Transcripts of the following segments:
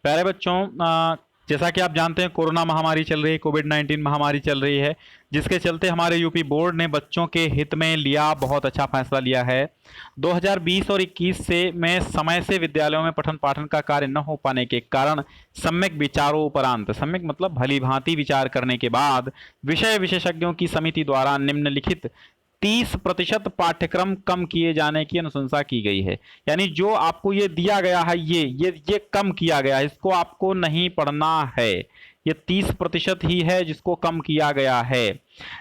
प्यारे बच्चों, जैसा कि आप जानते हैं कोरोना महामारी चल रही है, कोविड-19 महामारी चल रही है, जिसके चलते हमारे यूपी बोर्ड ने बच्चों के हित में लिया बहुत अच्छा फैसला लिया है। 2020 और 21 से में समय से विद्यालयों में पठन पाठन का कार्य न हो पाने के कारण सम्यक विचारों उपरांत, सम्यक मतलब भली भांति विचार करने के बाद विषय विशेषज्ञों की समिति द्वारा निम्नलिखित 30% पाठ्यक्रम कम किए जाने की अनुशंसा की गई है। यानी जो आपको ये दिया गया है, ये कम किया गया है, इसको आपको नहीं पढ़ना है। ये 30% ही है जिसको कम किया गया है।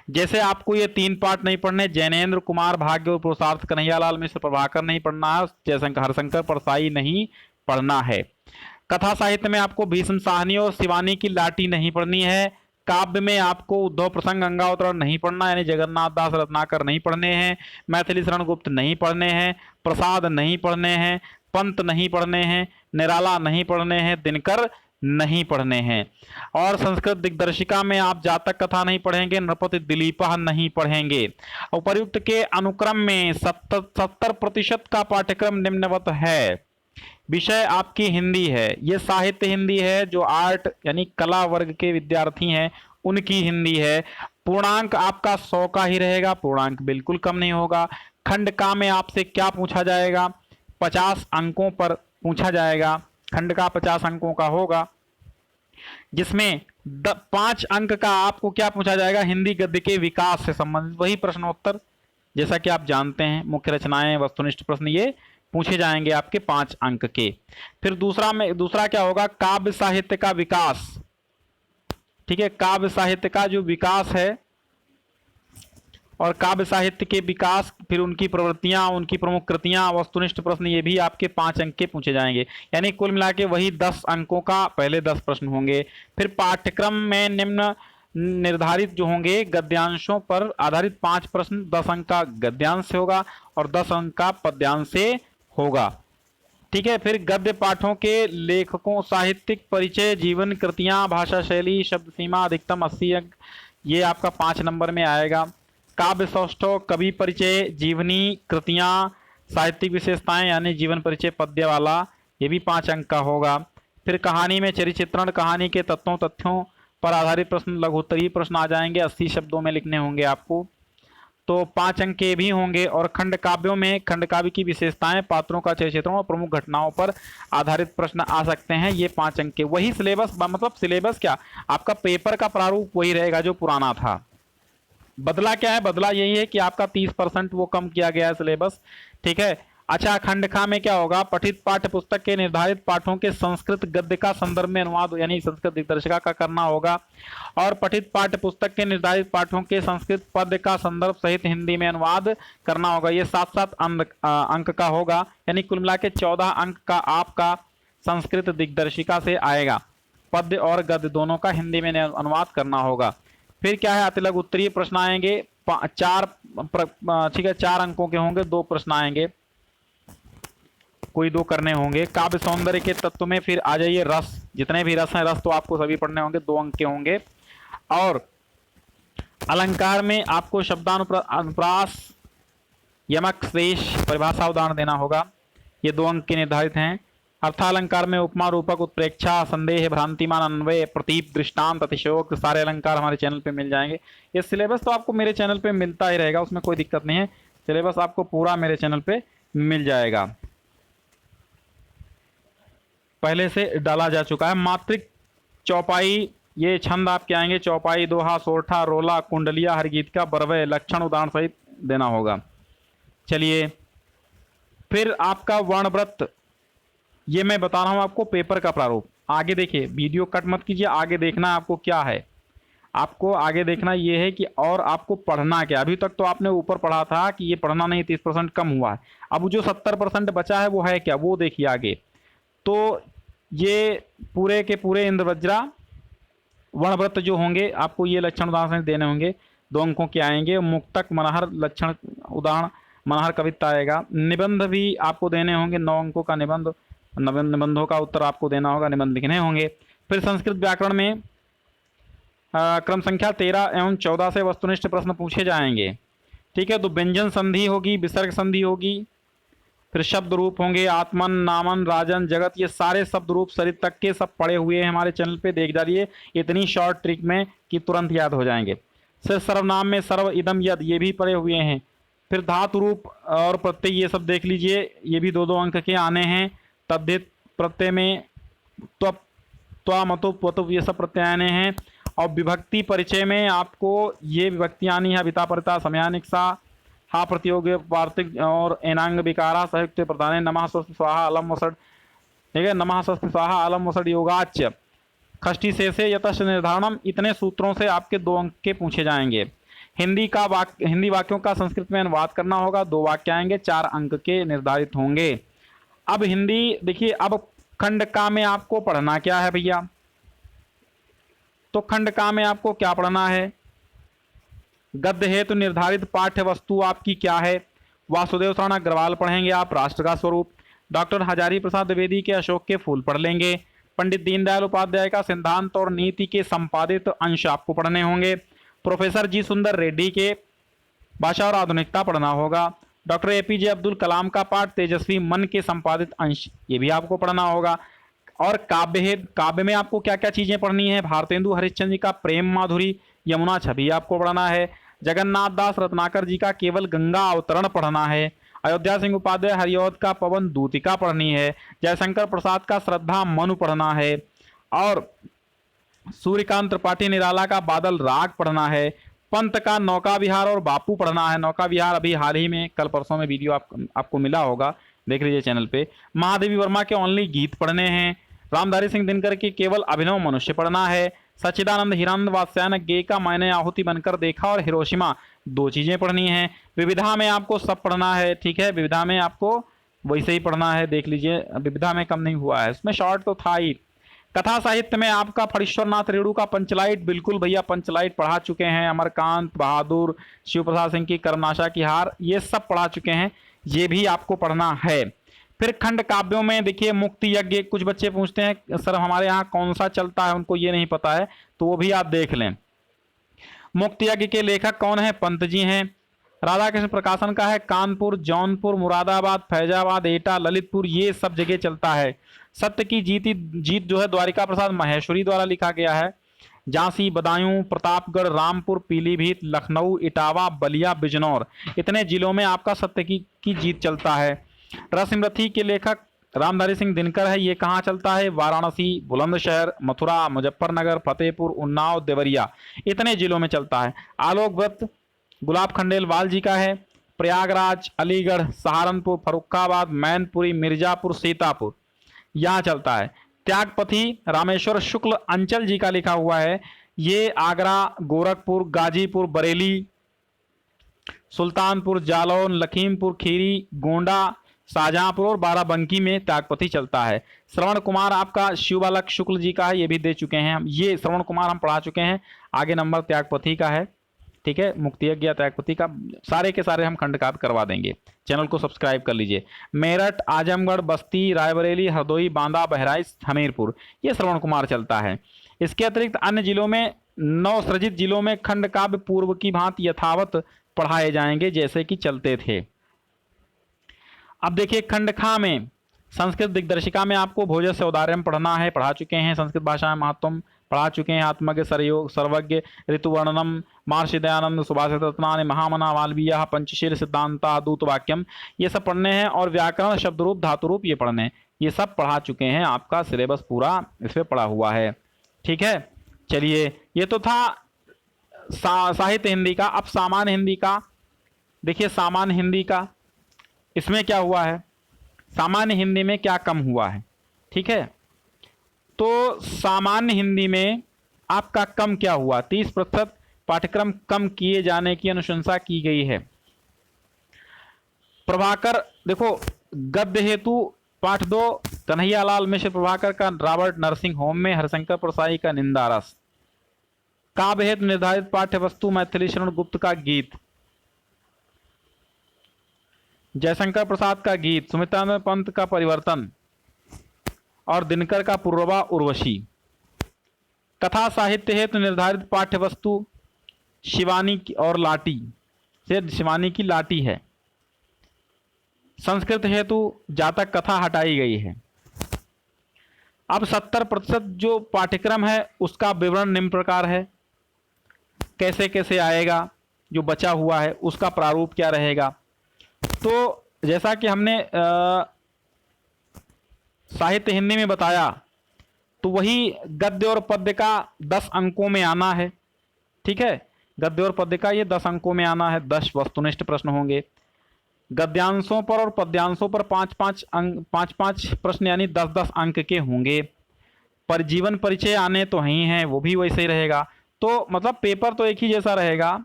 जैसे आपको ये 3 पाठ नहीं पढ़ने, जैनेन्द्र कुमार भाग्य और पुरुषार्थ कन्हैयालाल मिश्र प्रभाकर नहीं पढ़ना है, जयशंकर हरशंकर परसाई नहीं पढ़ना है। कथा साहित्य में आपको भीष्म साहनी और शिवानी की लाटी नहीं पढ़नी है। काव्य में आपको उद्धव प्रसंग अंगावतरण नहीं पढ़ना, यानी जगन्नाथ दास रत्नाकर नहीं पढ़ने हैं। मैथिली शरण गुप्त नहीं पढ़ने हैं। प्रसाद नहीं पढ़ने हैं। पंत नहीं पढ़ने हैं। निराला नहीं पढ़ने हैं। दिनकर नहीं पढ़ने हैं। और संस्कृत दिग्दर्शिका में आप जातक कथा नहीं पढ़ेंगे। नृपति दिलीपा नहीं पढ़ेंगे। उपर्युक्त के अनुक्रम में 70% का पाठ्यक्रम निम्नवत है। विषय आपकी हिंदी है, ये साहित्य हिंदी है, जो आर्ट यानी कला वर्ग के विद्यार्थी हैं उनकी हिंदी है। पूर्णांक आपका 100 का ही रहेगा, पूर्णांक बिल्कुल कम नहीं होगा। खंड का में आपसे क्या पूछा जाएगा? 50 अंकों पर पूछा जाएगा। खंड का 50 अंकों का होगा, जिसमें 5 अंक का आपको क्या पूछा जाएगा? हिंदी गद्य के विकास से संबंधित वही प्रश्नोत्तर, जैसा कि आप जानते हैं मुख्य रचनाएं वस्तुनिष्ठ प्रश्न ये पूछे जाएंगे आपके 5 अंक के। फिर दूसरा क्या होगा? काव्य साहित्य का विकास। ठीक है, काव्य साहित्य का जो विकास है और काव्य साहित्य के विकास, फिर उनकी प्रवृत्तियां, उनकी प्रमुख कृतियां, वस्तुनिष्ठ प्रश्न, ये भी आपके 5 अंक के पूछे जाएंगे। यानी कुल मिला के वही 10 अंकों का पहले 10 प्रश्न होंगे। फिर पाठ्यक्रम में निम्न निर्धारित जो होंगे गद्यांशों पर आधारित 5 प्रश्न, 10 अंक का गद्यांश से होगा और 10 अंक का पद्यांश से होगा। ठीक है, फिर गद्य पाठों के लेखकों, साहित्यिक परिचय, जीवन कृतियां, भाषा शैली, शब्द सीमा, अधिकतम 80 अंक, ये आपका 5 नंबर में आएगा। काव्य सौष्ठव, कवि परिचय, जीवनी कृतियां, साहित्यिक विशेषताएं यानी जीवन परिचय पद्य वाला, ये भी 5 अंक का होगा। फिर कहानी में चरित्र चित्रण, कहानी के तत्वों तथ्यों पर आधारित प्रश्न, लघुत्तरीय प्रश्न आ जाएंगे, 80 शब्दों में लिखने होंगे आपको, तो 5 अंक के भी होंगे। और खंड काव्यों में खंड काव्य की विशेषताएं, पात्रों का चरित्र चित्रण और प्रमुख घटनाओं पर आधारित प्रश्न आ सकते हैं, ये 5 अंक के। वही सिलेबस, मतलब सिलेबस क्या, आपका पेपर का प्रारूप वही रहेगा जो पुराना था। बदला क्या है? बदला यही है कि आपका 30% वो कम किया गया है सिलेबस। ठीक है। अच्छा, खंड खा में क्या होगा? पठित पाठ्य पुस्तक के निर्धारित पाठों के संस्कृत गद्य का संदर्भ में अनुवाद, यानी संस्कृत दिग्दर्शिका का करना होगा। और पठित पाठ्य पुस्तक के निर्धारित पाठों के संस्कृत पद्य का संदर्भ सहित हिंदी में अनुवाद करना होगा। ये 7-7 अंक का होगा, यानी कुल मिला के 14 अंक का आपका संस्कृत दिग्दर्शिका से आएगा। पद्य और गद्य दोनों का हिंदी में अनुवाद करना होगा। फिर क्या है? अतिलघु उत्तरीय प्रश्न आएंगे, 4 अंकों के होंगे, 2 प्रश्न आएंगे, कोई 2 करने होंगे। काव्य सौंदर्य के तत्व में फिर आ जाइए रस, जितने भी रस हैं, रस तो आपको सभी पढ़ने होंगे, 2 अंक के होंगे। और अलंकार में आपको शब्दानुप्रास, यमक, शेष, परिभाषा उदाहरण देना होगा, ये 2 अंक के निर्धारित हैं। अर्थालंकार में उपमा, रूपक, उत्प्रेक्षा, संदेह, भ्रांतिमान, अन्वय, प्रतीप, दृष्टांत, अतिशयोक्त, सारे अलंकार हमारे चैनल पे मिल जाएंगे। ये सिलेबस तो आपको मेरे चैनल पे मिलता ही रहेगा, उसमें कोई दिक्कत नहीं है, सिलेबस आपको पूरा मेरे चैनल पे मिल जाएगा, पहले से डाला जा चुका है। मात्रिक, चौपाई, ये छंद आपके आएंगे, चौपाई, दोहा, सोरठा, रोला, कुंडलिया, हरगीत का, बरवय, लक्षण उदाहरण सहित देना होगा। चलिए, फिर आपका वर्णव्रत, ये मैं बता रहा हूं आपको पेपर का प्रारूप। आगे देखिए, वीडियो कट मत कीजिए, आगे देखना आपको क्या है, आपको आगे देखना ये है कि और आपको पढ़ना क्या। अभी तक तो आपने ऊपर पढ़ा था कि ये पढ़ना नहीं, 30% कम हुआ है। अब जो 70% बचा है वो है क्या, वो देखिए आगे। तो ये पूरे के पूरे इंद्रवज्रा वर्णव्रत जो होंगे आपको ये लक्षण उदाहरण देने होंगे, 2 अंकों के आएंगे। मुक्तक, मनहर, लक्षण उदाहरण, मनहर कविता आएगा। निबंध भी आपको देने होंगे, 9 अंकों का निबंध, निबंधों का उत्तर आपको देना होगा, निबंध लिखने होंगे। फिर संस्कृत व्याकरण में क्रम संख्या 13 एवं 14 से वस्तुनिष्ठ प्रश्न पूछे जाएंगे। ठीक है, तो व्यंजन संधि होगी, विसर्ग संधि होगी, फिर शब्द रूप होंगे आत्मन, नामन, राजन, जगत, ये सारे शब्द रूप शरीर तक के सब पड़े हुए हैं हमारे चैनल पे, देख डालिए इतनी शॉर्ट ट्रिक में कि तुरंत याद हो जाएंगे। फिर सर्वनाम में सर्व, इदम, यद, ये भी पड़े हुए हैं। फिर धातु रूप और प्रत्यय ये सब देख लीजिए, ये भी 2-2 अंक के आने हैं। तद्धित प्रत्यय में त्व, त्वा, मतु, पतु, ये सब प्रत्यय आने हैं। और विभक्ति परिचय में आपको ये विभक्ति आनी है, अभिता, परिता, समयानिक्सा, हा प्रतियोग, वार्तिक और एनांग विकारा, संयुक्त प्रधान, नमः स्वस्ति स्वाहा अलम वसड, ठीक है, नमः स्वस्ति स्वाहा अलम वसड योगाच्य, खष्टी से यतश निर्धारणम, इतने सूत्रों से आपके 2 अंक के पूछे जाएंगे। हिंदी वाक्यों का संस्कृत में अनुवाद करना होगा, 2 वाक्य आएंगे, 4 अंक के निर्धारित होंगे। अब हिंदी देखिए, अब खंड का में आपको पढ़ना क्या है भैया, तो खंड का में आपको क्या पढ़ना है, गद्य हेतु निर्धारित पाठ्य वस्तु आपकी क्या है, वासुदेव शरण अग्रवाल पढ़ेंगे आप, राष्ट्र का स्वरूप, डॉक्टर हजारी प्रसाद द्विवेदी के अशोक के फूल पढ़ लेंगे, पंडित दीनदयाल उपाध्याय का सिद्धांत और नीति के संपादित अंश आपको पढ़ने होंगे, प्रोफेसर जी सुंदर रेड्डी के भाषा और आधुनिकता पढ़ना होगा, डॉक्टर एपीजे अब्दुल कलाम का पाठ तेजस्वी मन के संपादित अंश, ये भी आपको पढ़ना होगा। और काव्य में आपको क्या क्या चीजें पढ़नी है, भारतेंदु हरिश्चंद्र जी का प्रेम माधुरी, यमुना छवि आपको पढ़ना है, जगन्नाथ दास रत्नाकर जी का केवल गंगा अवतरण पढ़ना है, अयोध्या सिंह उपाध्याय हरिऔध का पवन दूतिका पढ़नी है, जयशंकर प्रसाद का श्रद्धा मनु पढ़ना है, और सूर्यकांत त्रिपाठी निराला का बादल राग पढ़ना है, पंत का नौका विहार और बापू पढ़ना है, नौका विहार अभी हाल ही में कल परसों में वीडियो आपको मिला होगा, देख लीजिए चैनल पे, महादेवी वर्मा के ओनली गीत पढ़ने हैं, रामधारी सिंह दिनकर की केवल अभिनव मनुष्य पढ़ना है, सच्चिदानंद हिरानंद वात्स्यायन गे का मैंने आहुति बनकर देखा और हिरोशिमा, 2 चीजें पढ़नी है। विविधा में आपको सब पढ़ना है, ठीक है, विविधा में आपको वैसे ही पढ़ना है, देख लीजिए विविधा में कम नहीं हुआ है, उसमें शॉर्ट तो था ही। कथा साहित्य में आपका फणीश्वरनाथ रेणु का पंचलाइट, बिल्कुल भैया पंचलाइट पढ़ा चुके हैं, अमरकांत बहादुर, शिव प्रसाद सिंह की कर्मनाशा की हार, ये सब पढ़ा चुके हैं, ये भी आपको पढ़ना है। फिर खंड काव्यों में देखिए मुक्ति यज्ञ, कुछ बच्चे पूछते हैं सर हमारे यहाँ कौन सा चलता है, उनको ये नहीं पता है, तो वो भी आप देख लें। मुक्ति यज्ञ के लेखक कौन है, पंत जी हैं। राधा कृष्ण प्रकाशन का है कानपुर, जौनपुर, मुरादाबाद, फैजाबाद, एटा, ललितपुर, ये सब जगह चलता है। सत्य की जीत जो है द्वारिका प्रसाद माहेश्वरी द्वारा लिखा गया है। झांसी, बदायूं, प्रतापगढ़, रामपुर, पीलीभीत, लखनऊ, इटावा, बलिया, बिजनौर, इतने जिलों में आपका सत्य की जीत चलता है। रसमरथी के लेखक रामधारी सिंह दिनकर है, ये कहाँ चलता है, वाराणसी, बुलंदशहर, मथुरा, मुजफ्फरनगर, फतेहपुर, उन्नाव, देवरिया, इतने जिलों में चलता है। आलोक व्रत गुलाब खंडेलवाल जी का है, प्रयागराज, अलीगढ़, सहारनपुर, फरुखाबाद, मैनपुरी, मिर्जापुर, सीतापुर, यहाँ चलता है। त्यागपथी रामेश्वर शुक्ल अंचल जी का लिखा हुआ है, ये आगरा, गोरखपुर, गाजीपुर, बरेली, सुल्तानपुर, जालौन, लखीमपुर खीरी, गोंडा, शाहजहांपुर और बाराबंकी में त्यागपथी चलता है। श्रवण कुमार आपका शिवबालक शुक्ल जी का है, ये भी दे चुके हैं हम, ये श्रवण कुमार हम पढ़ा चुके हैं। आगे नंबर त्यागपथी का है, ठीक है, मुक्ति यज्ञ त्यागपति का, सारे के सारे हम खंड काव्य करवा देंगे। चैनल को सब्सक्राइब कर लीजिए। मेरठ, आजमगढ़, बस्ती, रायबरेली, हरदोई, बांदा, बहराइच, हमीरपुर, ये श्रवण कुमार चलता है। इसके अतिरिक्त अन्य जिलों में, नवसृजित जिलों में खंड काव्य पूर्व की भांति यथावत पढ़ाए जाएंगे जैसे कि चलते थे। अब देखिए खंड खा में संस्कृत दिग्दर्शिका में आपको भोजस से उदाहरण पढ़ना है, पढ़ा चुके हैं। संस्कृत भाषा में महत्वम पढ़ा चुके हैं। आत्मज्ञ, सरयोग, सर्वज्ञ, ऋतुवर्णनम, महर्षि दयानंद, सुभाषित रत्नानि, महामना, वाल्मीया, पंचशील, सिद्धांता, दूत वाक्यम, ये सब पढ़ने हैं। और व्याकरण, शब्द रूप, धातु रूप, ये पढ़ने हैं। ये सब पढ़ा चुके हैं, आपका सिलेबस पूरा इसमें पढ़ा हुआ है, ठीक है। चलिए, ये तो था साहित्य हिंदी का। अब सामान्य हिंदी का देखिए, सामान्य हिंदी का इसमें क्या हुआ है, सामान्य हिंदी में क्या कम हुआ है, ठीक है। तो सामान्य हिंदी में आपका कम क्या हुआ, 30% पाठ्यक्रम कम किए जाने की अनुशंसा की गई है। प्रभाकर, देखो गद्य हेतु पाठ 2 कन्हैयालाल मिश्र प्रभाकर का रॉबर्ट नर्सिंग होम में, हरिशंकर प्रसाई का निंदा रस। काव्य हेतु निर्धारित पाठ्य वस्तु मैथिली शरण गुप्त का गीत, जयशंकर प्रसाद का गीत, सुमित्रानंद पंत का परिवर्तन और दिनकर का पूर्वा उर्वशी। कथा साहित्य हेतु निर्धारित पाठ्य वस्तु शिवानी और लाटी, से शिवानी की लाटी है। संस्कृत हेतु जातक कथा हटाई गई है। अब 70% जो पाठ्यक्रम है उसका विवरण निम्न प्रकार है। कैसे कैसे आएगा, जो बचा हुआ है उसका प्रारूप क्या रहेगा। तो जैसा कि हमने साहित्य हिंदी में बताया, तो वही गद्य और पद्य का 10 अंकों में आना है। ठीक है, गद्य और पद्य का ये 10 अंकों में आना है। 10 वस्तुनिष्ठ प्रश्न होंगे। गद्यांशों पर और पद्यांशों पर 5-5 अंक, 5-5 प्रश्न यानी 10-10 अंक के होंगे। पर जीवन परिचय आने तो ही हैं, वो भी वैसे ही रहेगा। तो मतलब पेपर तो एक ही जैसा रहेगा,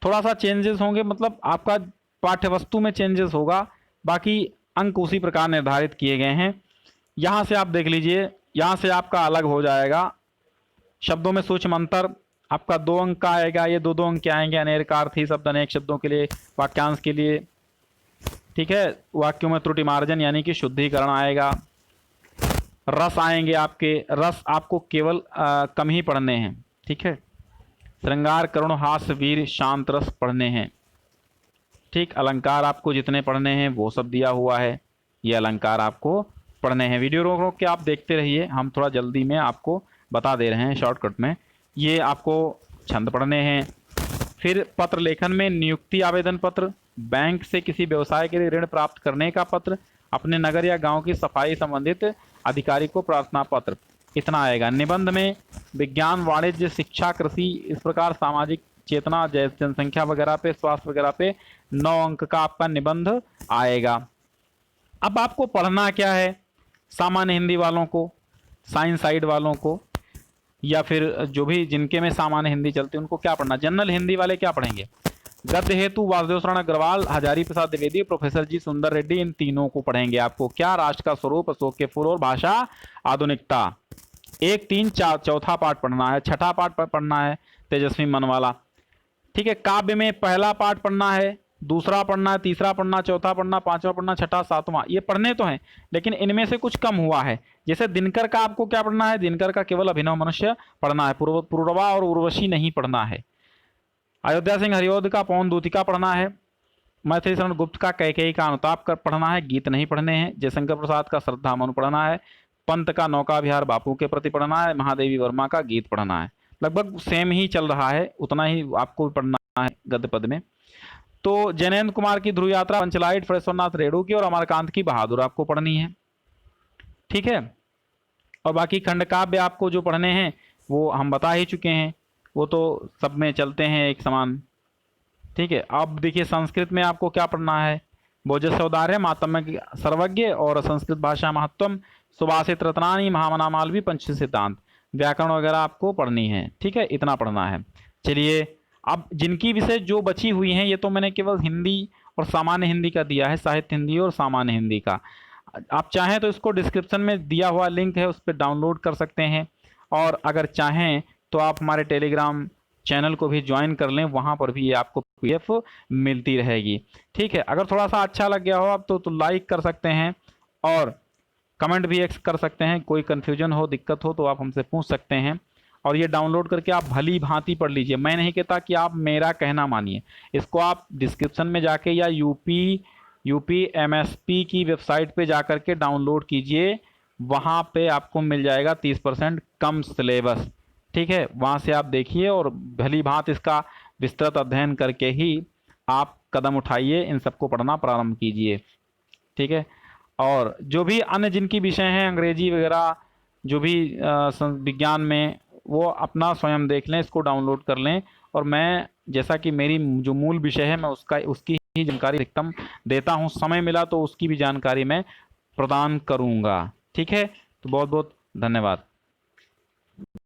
थोड़ा सा चेंजेस होंगे, मतलब आपका पाठ्यवस्तु में चेंजेस होगा, बाकी अंक उसी प्रकार निर्धारित किए गए हैं। यहाँ से आप देख लीजिए, यहाँ से आपका अलग हो जाएगा। शब्दों में सूक्ष्म अंतर आपका 2 अंक का आएगा, ये 2-2 अंक के आएंगे। अनेकार्थी शब्द अनेक शब्दों के लिए, वाक्यांश के लिए। ठीक है, वाक्यों में त्रुटि मार्जन यानी कि शुद्धिकरण आएगा। रस आएंगे आपके, रस आपको केवल कम ही पढ़ने हैं। ठीक है, श्रृंगार, करुण, हास्य, वीर, शांत रस पढ़ने हैं। ठीक, अलंकार आपको जितने पढ़ने हैं वो सब दिया हुआ है, ये अलंकार आपको पढ़ने हैं। वीडियो रोक रोक के आप देखते रहिए, हम थोड़ा जल्दी में आपको बता दे रहे हैं शॉर्टकट में। ये आपको छंद पढ़ने हैं। फिर पत्र लेखन में नियुक्ति आवेदन पत्र, बैंक से किसी व्यवसाय के लिए ऋण प्राप्त करने का पत्र, अपने नगर या गांव की सफाई संबंधित अधिकारी को प्रार्थना पत्र, इतना आएगा। निबंध में विज्ञान, वाणिज्य, शिक्षा, कृषि, इस प्रकार सामाजिक चेतना, जनसंख्या वगैरह पे, स्वास्थ्य वगैरह पे 9 अंक का आपका निबंध आएगा। अब आपको पढ़ना क्या है, सामान्य हिंदी वालों को, साइंस साइड वालों को, या फिर जो भी जिनके में सामान्य हिंदी चलती है उनको क्या पढ़ना। जनरल हिंदी वाले क्या पढ़ेंगे, गद्य हेतु वासुदेव शरण अग्रवाल, हजारी प्रसाद द्विवेदी, प्रोफेसर जी सुंदर रेड्डी, इन तीनों को पढ़ेंगे। आपको क्या, राष्ट्र का स्वरूप, अशोक के फूल और भाषा आधुनिकता, 1, 3, 4 चौथा पाठ पढ़ना है। छठा पाठ पढ़ना है तेजस्वी मनवाला। ठीक है, काव्य में पहला पाठ पढ़ना है, दूसरा पढ़ना है, तीसरा पढ़ना, चौथा पढ़ना, पांचवा पढ़ना, छठा, सातवां, ये पढ़ने तो हैं, लेकिन इनमें से कुछ कम हुआ है। जैसे दिनकर का आपको क्या पढ़ना है, दिनकर का केवल अभिनव मनुष्य पढ़ना है, पूर्वा और उर्वशी नहीं पढ़ना है। अयोध्या सिंह हरिओद का पवन दूतिका पढ़ना है। मैथिली शरण गुप्त का कैकेयी का अनुताप कर पढ़ना है, गीत नहीं पढ़ने हैं। जयशंकर प्रसाद का श्रद्धा मनु पढ़ना है। पंत का नौका विहार बापू के प्रति पढ़ना है। महादेवी वर्मा का गीत पढ़ना है। लगभग सेम ही चल रहा है, उतना ही आपको पढ़ना है गद्य पद में। तो जैनेन्द्र कुमार की ध्रुव यात्रा, पंचलाइट, फरेश्वरनाथ रेणु की और अमरकांत की बहादुर आपको पढ़नी है। ठीक है, और बाकी खंड काव्य आपको जो पढ़ने हैं वो हम बता ही चुके हैं, वो तो सब में चलते हैं एक समान। ठीक है, अब देखिए संस्कृत में आपको क्या पढ़ना है, भोजस्य औदार्य, मातम्य सर्वज्ञ और संस्कृत भाषा महत्वम, सुभाषित रत्नानी, महामना मालवी, पंच सिद्धांत, व्याकरण वगैरह आपको पढ़नी है। ठीक है, इतना पढ़ना है। चलिए, अब जिनकी विषय जो बची हुई हैं, ये तो मैंने केवल हिंदी और सामान्य हिंदी का दिया है, साहित्य हिंदी और सामान्य हिंदी का। आप चाहें तो इसको डिस्क्रिप्शन में दिया हुआ लिंक है, उस पर डाउनलोड कर सकते हैं। और अगर चाहें तो आप हमारे टेलीग्राम चैनल को भी ज्वाइन कर लें, वहाँ पर भी ये आपको पीडीएफ मिलती रहेगी। ठीक है, अगर थोड़ा सा अच्छा लग गया हो आप तो लाइक कर सकते हैं और कमेंट भी कर सकते हैं। कोई कन्फ्यूजन हो, दिक्कत हो तो आप हमसे पूछ सकते हैं। और ये डाउनलोड करके आप भली भांति पढ़ लीजिए। मैं नहीं कहता कि आप मेरा कहना मानिए, इसको आप डिस्क्रिप्शन में जाके या यूपी एमएसपी की वेबसाइट पे जाकर के डाउनलोड कीजिए, वहाँ पे आपको मिल जाएगा 30% कम सिलेबस। ठीक है, वहाँ से आप देखिए और भली भांति इसका विस्तृत अध्ययन करके ही आप कदम उठाइए, इन सबको पढ़ना प्रारंभ कीजिए। ठीक है, और जो भी अन्य जिनकी विषय हैं, अंग्रेजी वगैरह जो भी विज्ञान में, वो अपना स्वयं देख लें, इसको डाउनलोड कर लें। और मैं, जैसा कि मेरी जो मूल विषय है, मैं उसकी ही जानकारी अधिकतम देता हूँ। समय मिला तो उसकी भी जानकारी मैं प्रदान करूँगा। ठीक है, तो बहुत बहुत धन्यवाद।